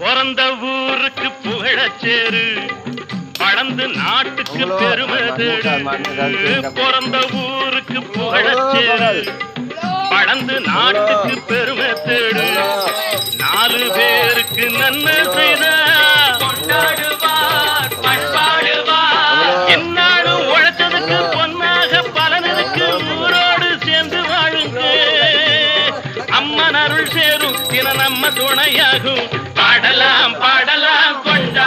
பிறந்த ஊருக்கு புகழச்சேரு வளர்ந்து நாட்டுக்கு பெருமை தேடு பிறந்த ஊருக்கு புகழச்சேரு வளர்ந்து நாட்டுக்கு பெருமை தேடு நாலு பேருக்கு நன்மை செய்த கொண்டாடுவார் பண்பாடுவார் என்னாலும் உழைச்சதுக்கு பொன்னாக பலனுக்கு ஊரோடு சேர்ந்து வாழுங்க அம்மன் அருள் சேரும் தின நம்ம துணையாகும் பாடலாம் பாடலாம் கொண்டாடுவோம்